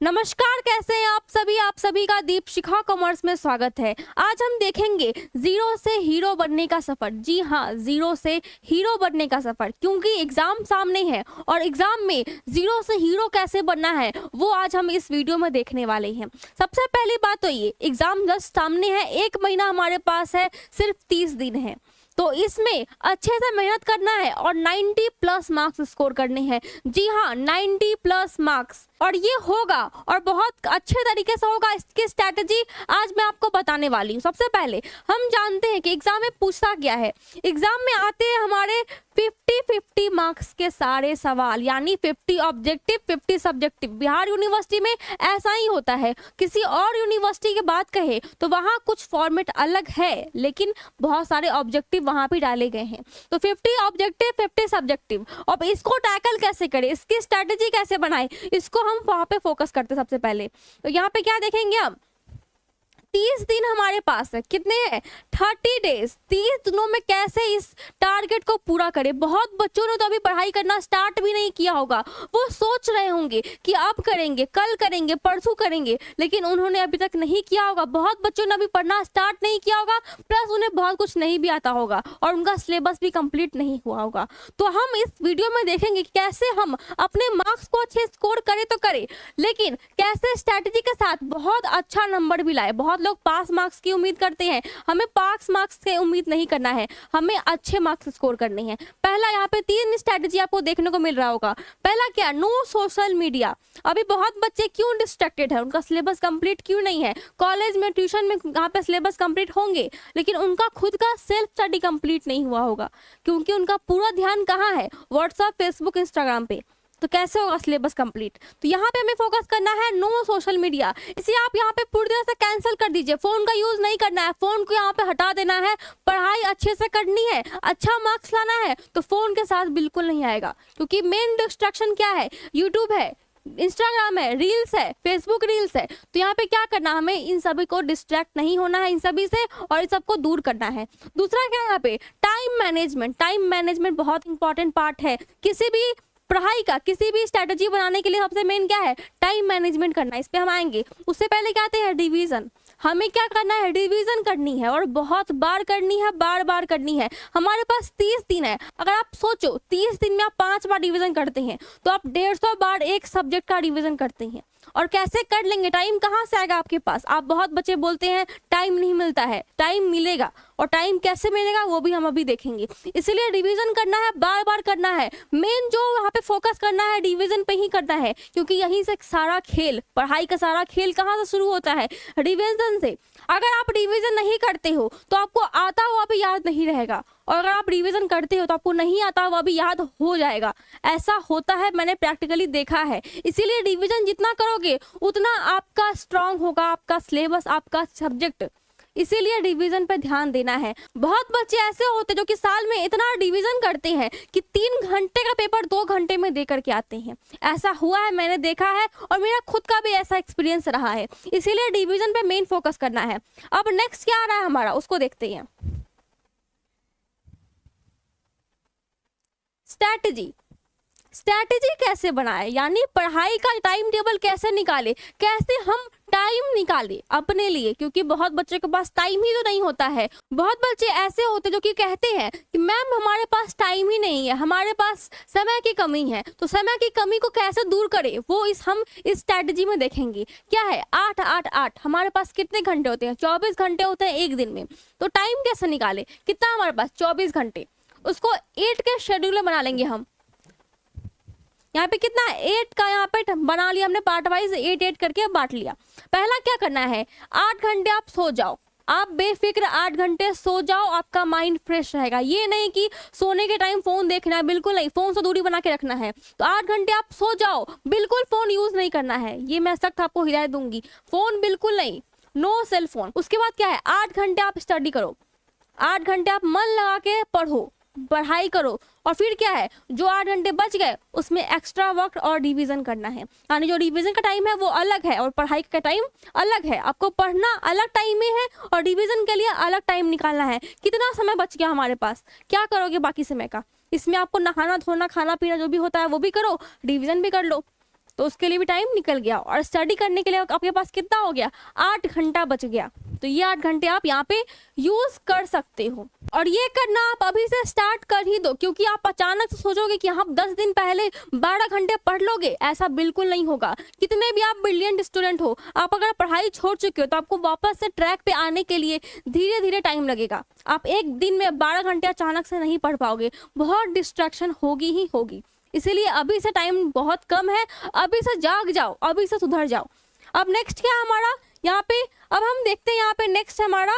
नमस्कार, कैसे हैं आप सभी का दीप शिखा कॉमर्स में स्वागत है। आज हम देखेंगे जीरो से हीरो बनने का सफर। जी हाँ, जीरो से हीरो बनने का सफर, क्योंकि एग्जाम सामने है और एग्जाम में जीरो से हीरो कैसे बनना है वो आज हम इस वीडियो में देखने वाले हैं। सबसे पहली बात तो ये, एग्जाम जस्ट सामने है, 1 महीना हमारे पास है, सिर्फ 30 दिन है, तो इसमें अच्छे से मेहनत करना है और 90 प्लस मार्क्स स्कोर करने हैं। जी हाँ, 90 प्लस मार्क्स, और ये होगा और बहुत अच्छे तरीके से होगा। इसकी स्ट्रैटेजी आज मैं आपको बताने वाली हूँ। सबसे पहले हम जानते हैं कि एग्जाम में पूछता क्या है। एग्जाम में आते हैं हमारे 50-50 मार्क्स के सारे सवाल, यानी 50 ऑब्जेक्टिव 50 सब्जेक्टिव। बिहार यूनिवर्सिटी में ऐसा ही होता है। किसी और यूनिवर्सिटी की बात कहे तो वहाँ कुछ फॉर्मेट अलग है, लेकिन बहुत सारे ऑब्जेक्टिव वहाँ भी डाले गए हैं। तो 50 ऑब्जेक्टिव 50 सब्जेक्टिव। अब इसको टैकल कैसे करें, इसकी स्ट्रैटेजी कैसे बनाएं, इसको हम वहाँ पे फोकस करते हैं। सबसे पहले तो यहाँ पे क्या देखेंगे हम, 30 दिन हमारे पास है। कितने हैं? 30 डेज। 30 दिनों में कैसे इस टारगेट को पूरा करें। बहुत बच्चों ने तो अभी पढ़ाई करना स्टार्ट भी नहीं किया होगा। वो सोच रहे होंगे कि अब करेंगे, कल करेंगे, परसों करेंगे, लेकिन उन्होंने अभी तक नहीं किया होगा। बहुत बच्चों ने अभी पढ़ना स्टार्ट नहीं किया होगा, प्लस उन्हें बहुत कुछ नहीं भी आता होगा और उनका सिलेबस भी कंप्लीट नहीं हुआ होगा। तो हम इस वीडियो में देखेंगे कि कैसे हम अपने मार्क्स को अच्छे स्कोर करें तो करें, लेकिन कैसे स्ट्रैटेजी के साथ बहुत अच्छा नंबर भी लाए। बहुत लोग पास मार्क्स की उम्मीद करते हैं, हमें पास मार्क्स की उम्मीद नहीं करना है, हमें अच्छे मार्क्स स्कोर करने हैं। पहला यहाँ पे 3 स्ट्रैटेजी आपको देखने को मिल रहा होगा। पहला क्या? No social media. अभी बहुत बच्चे क्यों डिस्ट्रैक्टेड है, उनका सिलेबस कंप्लीट क्यों नहीं है। कॉलेज में, ट्यूशन में यहाँ पे सिलेबस कंप्लीट होंगे, लेकिन उनका खुद का सेल्फ स्टडी कंप्लीट नहीं हुआ होगा, क्योंकि उनका पूरा ध्यान कहाँ है? व्हाट्सएप, फेसबुक, इंस्टाग्राम पे। तो कैसे होगा सिलेबस कंप्लीट? तो यहाँ पे हमें फोकस करना है नो सोशल मीडिया। इसे आप यहाँ पे पूरी तरह से कैंसिल कर दीजिए। फोन का यूज नहीं करना है, फोन को यहाँ पे हटा देना है। पढ़ाई अच्छे से करनी है, अच्छा मार्क्स लाना है, तो फोन के साथ बिल्कुल नहीं आएगा, क्योंकि मेन डिस्ट्रैक्शन क्या है? यूट्यूब है, इंस्टाग्राम है, रील्स है, फेसबुक रील्स है। तो यहाँ पे क्या करना, हमें इन सभी को डिस्ट्रैक्ट नहीं होना है इन सभी से, और इन सबको दूर करना है। दूसरा क्या है यहाँ पे? Time management. टाइम मैनेजमेंट बहुत इंपॉर्टेंट पार्ट है किसी भी पढ़ाई का। किसी भी स्ट्रैटेजी बनाने के लिए सबसे मेन क्या है? टाइम मैनेजमेंट करना। इस पे हम आएंगे। उससे पहले क्या आते हैं? रिवीजन। हमें क्या करना है? रिवीजन करनी है, और बहुत बार करनी है, बार बार करनी है। हमारे पास 30 दिन है। अगर आप सोचो 30 दिन में आप 5 बार रिवीजन करते हैं, तो आप 150 बार एक सब्जेक्ट का रिवीजन करते हैं। और कैसे कर लेंगे? टाइम कहाँ से आएगा आपके पास? आप बहुत बच्चे बोलते हैं टाइम नहीं मिलता है। टाइम मिलेगा, और टाइम कैसे मिलेगा वो भी हम अभी देखेंगे। इसलिए रिवीजन करना है, बार बार करना है। मेन जो यहाँ पे फोकस करना है, रिवीजन पे ही करना है, क्योंकि यहीं से सारा खेल, पढ़ाई का सारा खेल कहाँ से शुरू होता है? रिवीजन से। अगर आप रिवीजन नहीं करते हो तो आपको आता हुआ भी याद नहीं रहेगा, और अगर आप रिवीजन करते हो तो आपको नहीं आता हुआ भी याद हो जाएगा। ऐसा होता है, मैंने प्रैक्टिकली देखा है। इसीलिए रिवीजन जितना करोगे उतना आपका स्ट्रांग होगा, आपका सिलेबस, आपका सब्जेक्ट। इसीलिए रिवीजन पे ध्यान देना है। बहुत बच्चे ऐसे होते जो कि साल में इतना रिवीजन करते हैं कि 3 घंटे का पेपर 2 घंटे में दे करके आते हैं। ऐसा हुआ है, मैंने देखा है, और मेरा खुद का भी ऐसा एक्सपीरियंस रहा है। इसीलिए रिवीजन पे मेन फोकस करना है। अब नेक्स्ट क्या आ रहा है हमारा, उसको देखते हैं। स्ट्रैटेजी। स्ट्रैटेजी कैसे बनाए, यानी पढ़ाई का टाइम टेबल कैसे निकाले, कैसे हम टाइम निकाले अपने लिए, क्योंकि बहुत बच्चों के पास टाइम ही तो नहीं होता है। बहुत बच्चे ऐसे होते जो कि कहते हैं कि मैम हमारे पास टाइम ही नहीं है, हमारे पास समय की कमी है। तो समय की कमी को कैसे दूर करें वो हम इस स्ट्रैटेजी में देखेंगे। क्या है? 8-8-8। हमारे पास कितने घंटे होते हैं? 24 घंटे होते हैं एक दिन में। तो टाइम कैसे निकाले? कितना हमारे पास? 24 घंटे। उसको 8 के शेड्यूल में बना लेंगे हम। यहाँ पे कितना? 8 का यहाँ पे बना लिया हमने, पार्ट वाइज 8-8 करके बांट लिया। पहला क्या करना है? 8 घंटे आप सो जाओ। आप बेफिक्र 8 घंटे सो जाओ, आपका माइंड फ्रेश रहेगा। ये नहीं कि सोने के टाइम फोन देखना है, बिल्कुल नहीं। फोन से दूरी बना के रखना है। तो 8 घंटे आप सो जाओ, बिल्कुल फोन यूज नहीं करना है। ये मैं सख्त आपको हिदायत दूंगी, फोन बिल्कुल नहीं, नो सेल फोन। उसके बाद क्या है? 8 घंटे आप स्टडी करो, 8 घंटे आप मन लगा के पढ़ो, पढ़ाई करो। और फिर क्या है? जो 8 घंटे बच गए उसमें एक्स्ट्रा वक्त और रिवीजन करना है। यानी जो रिवीजन का टाइम है वो अलग है और पढ़ाई का टाइम अलग है। आपको पढ़ना अलग टाइम में है और रिवीजन के लिए अलग टाइम निकालना है। कितना समय बच गया हमारे पास, क्या करोगे बाकी समय का? इसमें आपको नहाना धोना खाना पीना जो भी होता है वो भी करो, रिवीजन भी कर लो। तो उसके लिए भी टाइम निकल गया, और स्टडी करने के लिए आपके पास कितना हो गया, 8 घंटा बच गया। तो ये 8 घंटे आप यहाँ पे यूज कर सकते हो, और ये करना आप अभी से स्टार्ट कर ही दो, क्योंकि आप अचानक से सोचोगे कि हम 10 दिन पहले 12 घंटे पढ़ लोगे, ऐसा बिल्कुल नहीं होगा। कितने भी आप ब्रिलियंट स्टूडेंट हो, आप अगर पढ़ाई छोड़ चुके हो तो आपको वापस से ट्रैक पे आने के लिए धीरे धीरे टाइम लगेगा। आप एक दिन में 12 घंटे अचानक से नहीं पढ़ पाओगे, बहुत डिस्ट्रैक्शन होगी ही होगी। इसीलिए अभी से टाइम बहुत कम है, अभी से जाग जाओ, अभी से सुधर जाओ। अब नेक्स्ट क्या है हमारा यहाँ पे, अब हम देखते हैं यहाँ पे नेक्स्ट हमारा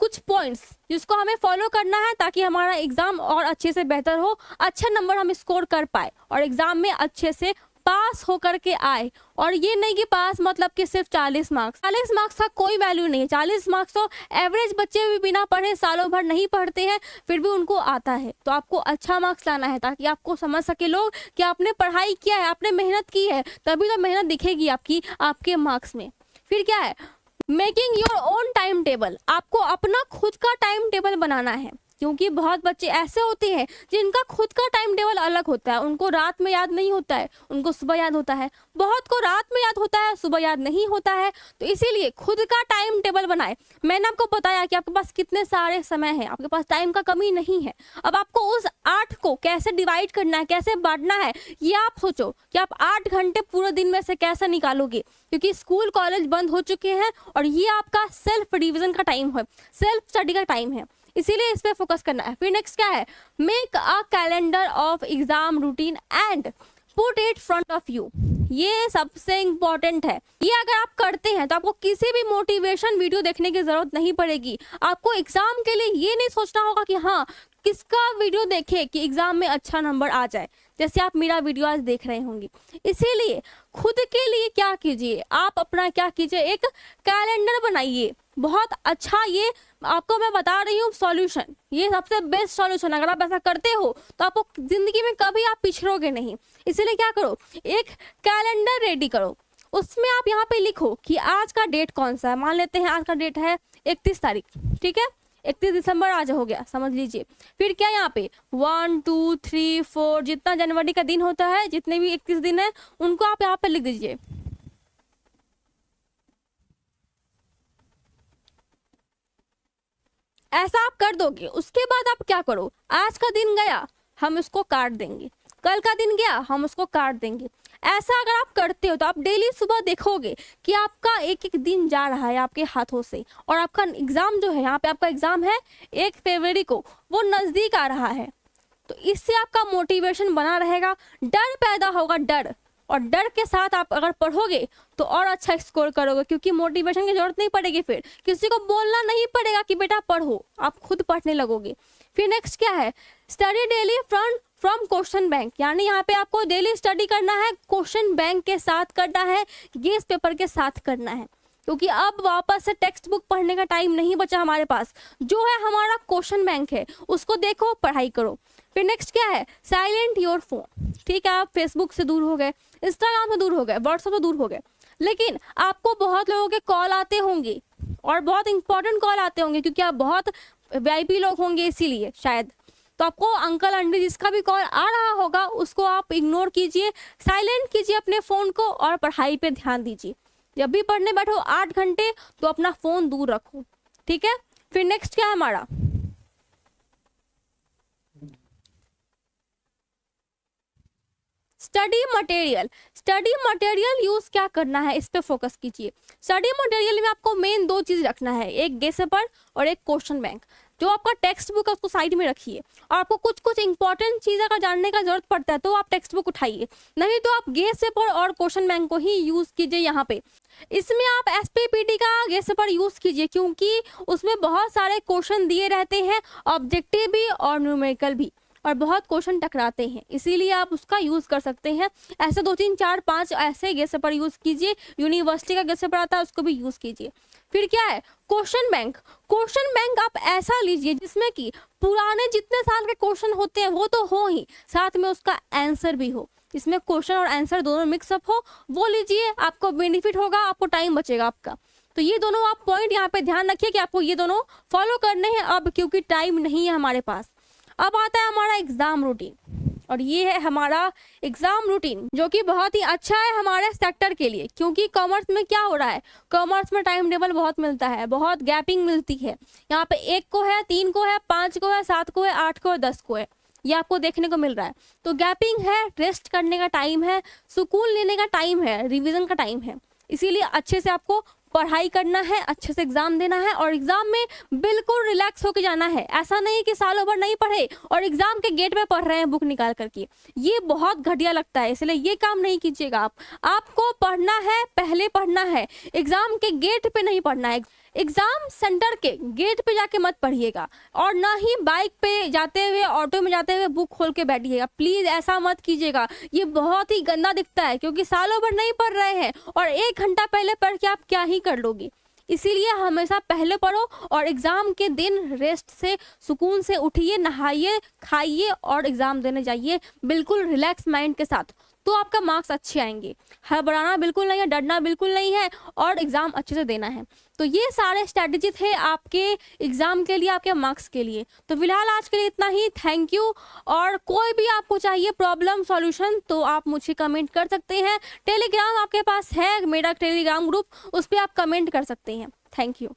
कुछ पॉइंट्स जिसको हमें फॉलो करना है ताकि हमारा एग्जाम और अच्छे से बेहतर हो, अच्छा नंबर हम स्कोर कर पाए और एग्जाम में अच्छे से पास होकर के आए। और ये नहीं कि पास मतलब कि सिर्फ 40 मार्क्स, 40 मार्क्स का कोई वैल्यू नहीं है। 40 मार्क्स तो एवरेज बच्चे भी बिना पढ़े सालों भर नहीं पढ़ते हैं, फिर भी उनको आता है। तो आपको अच्छा मार्क्स लाना है ताकि आपको समझ सके लोग कि आपने पढ़ाई किया है, आपने मेहनत की है, तभी तो मेहनत दिखेगी आपकी आपके मार्क्स में। फिर क्या है, making your own time table, आपको अपना खुद का टाइम टेबल बनाना है, क्योंकि बहुत बच्चे ऐसे होते हैं जिनका खुद का टाइम टेबल अलग होता है। उनको रात में याद नहीं होता है, उनको सुबह याद होता है। बहुत को रात में याद होता है, सुबह याद नहीं होता है। तो इसीलिए खुद का टाइम टेबल बनाए। मैंने आपको बताया कि आपके पास कितने सारे समय है, आपके पास टाइम का कमी नहीं है। अब आपको उस 8 को कैसे डिवाइड करना है, कैसे बांटना है, ये आप सोचो कि आप 8 घंटे पूरे दिन में से कैसे निकालोगे, क्योंकि स्कूल कॉलेज बंद हो चुके हैं और ये आपका सेल्फ रिविजन का टाइम है, सेल्फ स्टडी का टाइम है, इसीलिए इस पे फोकस करना है। फिर नेक्स्ट क्या है, make a calendar of exam routine and put it front of you. ये सबसे इंपॉर्टेंट है। ये अगर आप करते हैं तो आपको किसी भी मोटिवेशन वीडियो देखने की जरूरत नहीं पड़ेगी। आपको एग्जाम के लिए ये नहीं सोचना होगा कि हाँ किसका वीडियो देखे कि एग्जाम में अच्छा नंबर आ जाए, जैसे आप मेरा वीडियो आज देख रहे होंगे। इसीलिए खुद के लिए क्या कीजिए, आप अपना क्या कीजिए, एक कैलेंडर बनाइए। बहुत अच्छा, ये आपको मैं बता रही हूँ सॉल्यूशन, ये सबसे बेस्ट सॉल्यूशन। अगर आप ऐसा करते हो तो आपको जिंदगी में कभी आप पिछड़ोगे नहीं। इसीलिए क्या करो, एक कैलेंडर रेडी करो, उसमें आप यहाँ पे लिखो कि आज का डेट कौन सा है। मान लेते हैं आज का डेट है 31 तारीख, ठीक है, 31 दिसंबर आज हो गया, समझ लीजिए। फिर क्या यहाँ पे 1 2 3 4 जितना जनवरी का दिन होता है, जितने भी 31 दिन है उनको आप यहाँ पे लिख दीजिए। ऐसा आप कर दोगे, उसके बाद आप क्या करो, आज का दिन गया हम इसको काट देंगे, कल का दिन गया हम उसको काट देंगे। ऐसा अगर आप करते हो तो आप डेली सुबह देखोगे कि आपका एक एक दिन जा रहा है आपके हाथों से, और आपका एग्जाम जो है, यहाँ पे आपका एग्जाम है 1 फरवरी को, वो नजदीक आ रहा है। तो इससे आपका मोटिवेशन बना रहेगा, डर पैदा होगा, डर, और डर के साथ आप अगर पढ़ोगे तो और अच्छा स्कोर करोगे, क्योंकि मोटिवेशन की जरूरत नहीं पड़ेगी। फिर किसी को बोलना नहीं पड़ेगा कि बेटा पढ़ो, आप खुद पढ़ने लगोगे। फिर नेक्स्ट क्या है, study daily from question bank, यानी यहाँ पे आपको डेली स्टडी करना है, क्वेश्चन बैंक के साथ करना है, गेस पेपर के साथ करना है, क्योंकि अब वापस से टेक्स्ट बुक पढ़ने का टाइम नहीं बचा हमारे पास। जो है हमारा क्वेश्चन बैंक है, उसको देखो, पढ़ाई करो। फिर नेक्स्ट क्या है, साइलेंट योर फोन, ठीक है, आप फेसबुक से दूर हो गए, इंस्टाग्राम से दूर हो गए, व्हाट्सएप से दूर हो गए, लेकिन आपको बहुत लोगों के कॉल आते होंगे और बहुत इंपॉर्टेंट कॉल आते होंगे, क्योंकि आप बहुत वीआईपी लोग होंगे इसीलिए शायद। तो आपको अंकल आंटी जिसका भी कॉल आ रहा होगा उसको आप इग्नोर कीजिए, साइलेंट कीजिए अपने फ़ोन को और पढ़ाई पे ध्यान दीजिए। जब भी पढ़ने बैठो 8 घंटे तो अपना फ़ोन दूर रखो, ठीक है। फिर नेक्स्ट क्या है हमारा, study material. Study material use क्या करना है, इस पे फोकस कीजिए। स्टडी मटेरियल में आपको मेन 2 चीज रखना है, एक गेस पेपर और एक क्वेश्चन बैंक। जो आपका टेक्स्ट बुक है उसको साइड में रखिए, और आपको कुछ कुछ इंपॉर्टेंट चीज़ अगर जानने का जरूरत पड़ता है तो आप टेक्स्ट बुक उठाइए, नहीं तो आप गेस पेपर और क्वेश्चन बैंक को ही यूज कीजिए। यहाँ पे इसमें आप एसपीपीटी का गेस पेपर यूज कीजिए, क्योंकि उसमें बहुत सारे क्वेश्चन दिए रहते हैं, ऑब्जेक्टिव भी और न्यूमेरिकल भी, और बहुत क्वेश्चन टकराते हैं, इसीलिए आप उसका यूज कर सकते हैं। ऐसे 2 3 4 5 ऐसे गेस पेपर यूज कीजिए। यूनिवर्सिटी का गेस पेपर आता है उसको भी यूज कीजिए। फिर क्या है, क्वेश्चन बैंक। क्वेश्चन बैंक आप ऐसा लीजिए जिसमें कि पुराने जितने साल के क्वेश्चन होते हैं वो तो हो ही, साथ में उसका आंसर भी हो, इसमें क्वेश्चन और आंसर दोनों मिक्सअप हो, वो लीजिए, आपको बेनिफिट होगा, आपको टाइम बचेगा आपका। तो ये दोनों आप पॉइंट यहाँ पे ध्यान रखिए कि आपको ये दोनों फॉलो करने हैं अब, क्योंकि टाइम नहीं है हमारे पास। अब आता है हमारा एग्जाम रूटीन। और ये है हमारा एग्जाम रूटीन, जो कि बहुत ही अच्छा है हमारे सेक्टर के लिए। क्योंकि कॉमर्स में क्या हो रहा है, कॉमर्स में टाइम टेबल बहुत मिलता है, बहुत गैपिंग मिलती है। यहाँ पे 1 को है, 3 को है, 5 को है, 7 को है, 8 को है, 10 को है, ये आपको देखने को मिल रहा है। तो गैपिंग है, रेस्ट करने का टाइम है, सुकून लेने का टाइम है, रिवीजन का टाइम है। इसीलिए अच्छे से आपको पढ़ाई करना है, अच्छे से एग्जाम देना है और एग्जाम में बिल्कुल रिलैक्स होकर जाना है। ऐसा नहीं कि सालों भर नहीं पढ़े और एग्जाम के गेट पे पढ़ रहे हैं बुक निकाल करके, ये बहुत घटिया लगता है। इसलिए ये काम नहीं कीजिएगा आप। आपको पढ़ना है, पहले पढ़ना है, एग्जाम के गेट पे नहीं पढ़ना है। एग्जाम सेंटर के गेट पे जाके मत पढ़िएगा और ना ही बाइक पे जाते हुए, ऑटो में जाते हुए बुक खोल के बैठिएगा। प्लीज ऐसा मत कीजिएगा, ये बहुत ही गंदा दिखता है। क्योंकि सालों भर नहीं पढ़ रहे हैं और 1 घंटा पहले पढ़ के आप क्या ही कर लोगे। इसीलिए हमेशा पहले पढ़ो और एग्जाम के दिन रेस्ट से, सुकून से उठिए, नहाइए, खाइए और एग्जाम देने जाइए बिल्कुल रिलैक्स माइंड के साथ। तो आपका मार्क्स अच्छे आएंगे। घबराना बिल्कुल नहीं है, डरना बिल्कुल नहीं है और एग्जाम अच्छे से देना है। तो ये सारे स्ट्रैटेजी थे आपके एग्जाम के लिए, आपके मार्क्स के लिए। तो फिलहाल आज के लिए इतना ही। Thank you. और कोई भी आपको चाहिए प्रॉब्लम सॉल्यूशन तो आप मुझे कमेंट कर सकते हैं। टेलीग्राम आपके पास है, मेरा टेलीग्राम ग्रुप, उस पर आप कमेंट कर सकते हैं। Thank you.